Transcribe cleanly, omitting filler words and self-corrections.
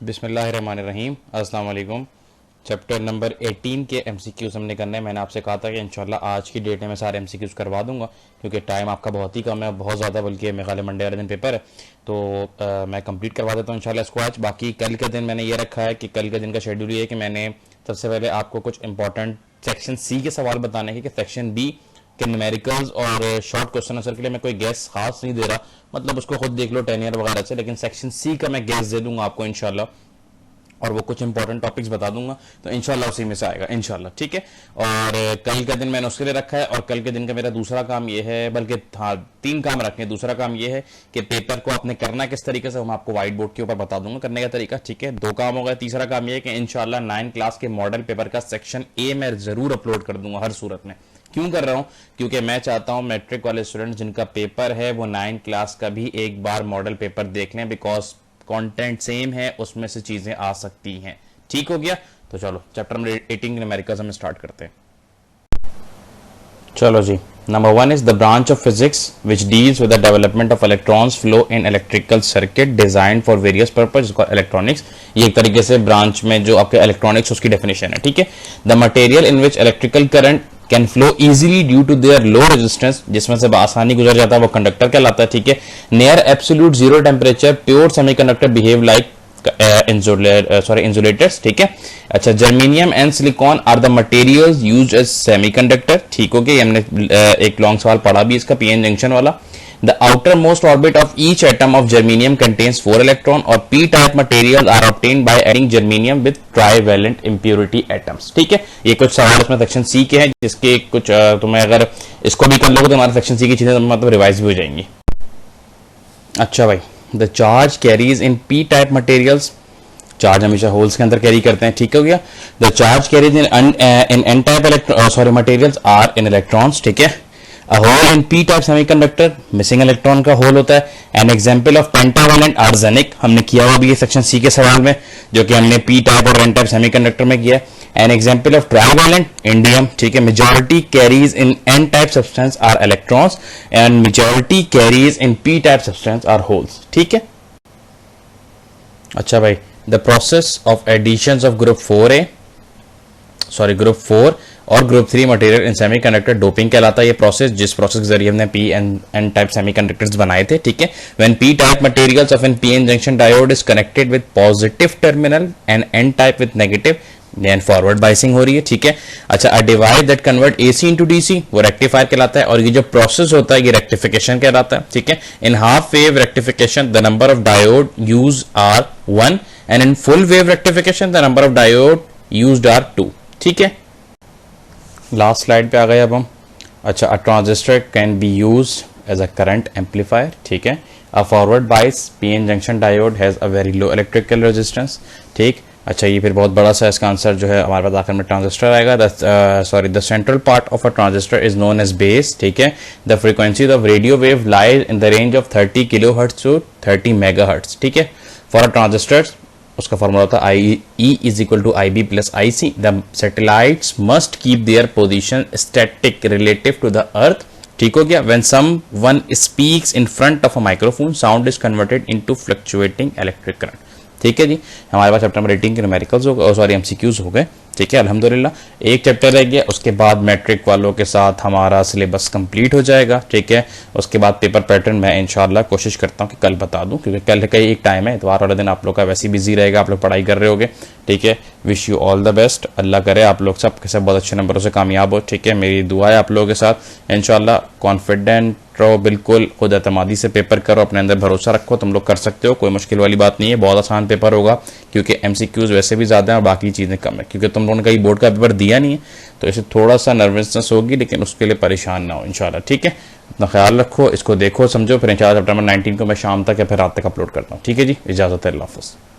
बिस्मिल्लाहिर्रहमानिर्रहीम अस्सलाम वालेकुम। चैप्टर नंबर 18 के एमसीक्यूज़ हमने करने हैं। मैंने आपसे कहा था कि इंशाल्लाह आज की डेट में मैं सारे एमसीक्यूज़ करवा दूंगा क्योंकि टाइम आपका बहुत ही कम है, बहुत ज़्यादा, बल्कि मेरे ख्याल है मंडे वाले दिन पेपर है तो मैं कंप्लीट करवा देता हूँ इंशाल्लाह इसको आज। बाकी कल के दिन मैंने ये रखा है कि कल के दिन का शेड्यूल ये है कि मैंने सबसे पहले आपको कुछ इंपॉर्टेंट सेक्शन सी के सवाल बताने हैं कि सेक्शन बी के न्यूमेरिकल्स और शॉर्ट क्वेश्चन आंसर के लिए मैं कोई गैस खास नहीं दे रहा, मतलब उसको खुद देख लो 10 ईयर वगैरह से, लेकिन सेक्शन सी का मैं गैस दे दूंगा आपको इंशाल्लाह और वो कुछ इंपॉर्टेंट टॉपिक्स बता दूंगा तो इंशाल्लाह उसी में से आएगा इंशाल्लाह, ठीक है। और कल का दिन मैंने उसके लिए रखा है और कल के दिन का मेरा दूसरा काम ये है, बल्कि हाँ 3 काम रखे हैं। दूसरा काम ये है कि पेपर को आपने करना किस तरीके से, मैं आपको व्हाइट बोर्ड के ऊपर बता दूंगा करने का तरीका, ठीक है। 2 काम हो गए। तीसरा काम ये है कि इंशाल्लाह 9 क्लास के मॉडल पेपर का सेक्शन ए मैं जरूर अपलोड कर दूंगा हर सूरत में। क्यों कर रहा हूं? क्योंकि मैं चाहता हूं मैट्रिक वाले स्टूडेंट जिनका पेपर है वो 9 क्लास का भी एक बार मॉडल पेपर देख लें, बिकॉज कंटेंट सेम है, उसमें से चीजें आ सकती हैं। ठीक हो गया? तो चलो चैप्टर नंबर 18 न्यूमेरिकल्स हम स्टार्ट करते हैं। चलो जी, number 1 is the branch of physics which deals with the development of electrons flow in electrical circuit design for various purpose, जिसको इलेक्ट्रॉनिक्स, ये एक तरीके से ब्रांच में जो आपके इलेक्ट्रॉनिक्स उसकी डेफिनेशन है, ठीक है। The material in which electrical current can flow easily due to their low resistance, जिसमें से आसानी गुजर जाता है वो कंडक्टर कहलाता है, ठीक है। Near absolute zero temperature pure semiconductor behave like insulators, ठीक है। अच्छा, germanium and silicon are the materials used as semiconductor, ठीक हो गया। हमने एक लॉन्ग सवाल पढ़ा भी इसका, पीएन जंक्शन वाला। The outermost orbit of each atom of germanium contains 4 electrons और p-type materials are obtained by adding germanium with trivalent impurity atoms, ठीक है। ये कुछ सवाल इसमें सेक्शन सी के हैं जिसके कुछ तुम्हें अगर इसको भी कर लोगे तो हमारे सेक्शन सी की चीजें मतलब रिवाइज भी हो जाएंगी। अच्छा भाई, the charge carriers in p-type materials, charge हमेशा होल्स के अंदर कैरी करते हैं, ठीक हो गया। The charge carriers in n-type materials are in electrons, ठीक है। A hole in p-type semiconductor, missing electron का होल होता है। An example of pentavalent arsenic, हमने किया हुआ भी है सेक्शन सी के सवाल में, जो कि हमने p-type और n-type semiconductor में किया है। An example of trivalent indium, ठीक है। Majority carries in n-type substance are electrons and majority carries in p-type substance are holes, ठीक है। अच्छा भाई, the process of additions of group 4 और group 3 material in semiconductor doping कहलाता है ये प्रोसेस, जिस प्रोसेस के जरिए हमने पी एन टाइप सेमीकंडक्टर्स बनाए थे, ठीक है। When P type materials of an PN junction diode is connected with positive terminal and N type with negative, then forward biasing हो रही है, ठीक है। अच्छा, a device that convert AC into DC, वो रेक्टिफायर कहलाता है। और ये जो प्रोसेस होता है ये रेक्टिफिकेशन कहलाता है, ठीक है। In half wave rectification the number of diode use are 1 and in full wave rectification the number of diode used are 2, ठीक है। लास्ट स्लाइड पे आ गए अब हम। अच्छा, a transistor can be used as a current amplifier, ठीक है। A forward bias PN junction diode has a very low electrical resistance, ठीक। अच्छा, ये फिर बहुत बड़ा सा इसका आंसर जो है हमारे पास आखिर में ट्रांजिस्टर आएगा। The central part of a transistor is known as base, ठीक है। The frequencies of radio wave lies in the range of 30 kilohertz to 30 megahertz, ठीक है। फॉर अ ट्रांजिस्टर उसका फॉर्मूला होता है E is equal to IB plus IC। The satellites must keep their position static relative to the earth, ठीक हो गया। When someone speaks in front of a microphone sound is converted into fluctuating electric current, ठीक है जी। हमारे पास chapter number 18 के numericals हो गए, sorry MCQs हो गए, ठीक है। अल्हम्दुलिल्लाह एक चैप्टर रह गया, उसके बाद मैट्रिक वालों के साथ हमारा सिलेबस कंप्लीट हो जाएगा, ठीक है। उसके बाद पेपर पैटर्न मैं इंशाल्लाह कोशिश करता हूँ कि कल बता दूँ, क्योंकि कल का एक टाइम है, इतवार वाला दिन आप लोग का वैसे ही बिजी रहेगा, आप लोग पढ़ाई कर रहे होगे, ठीक है। Wish you all the best, Allah करे आप लोग सब के सब बहुत अच्छे नंबरों से कामयाब हो, ठीक है। मेरी दुआ है आप लोगों के साथ, इंशाल्लाह कॉन्फिडेंट रहो, बिल्कुल खुद एतमादी से पेपर करो, अपने अंदर भरोसा रखो, तुम लोग कर सकते हो, कोई मुश्किल वाली बात नहीं है, बहुत आसान पेपर होगा, क्योंकि MCQs वैसे भी ज़्यादा हैं और बाकी चीज़ें कम है, क्योंकि तुम लोगों ने कहीं बोर्ड का पेपर दिया नहीं है तो इसे थोड़ा सा नर्वसनेस होगी, लेकिन उसके लिए परेशान ना हो इंशाल्लाह, ठीक है। अपना ख्याल रखो, इसको देखो समझो, फिर इंशाल्लाह चैप्टर नंबर 19 को मैं शाम तक या फिर रात तक अपलोड करता हूँ, ठीक है जी। इजाज़त है, अल्लाह हाफ़िज़।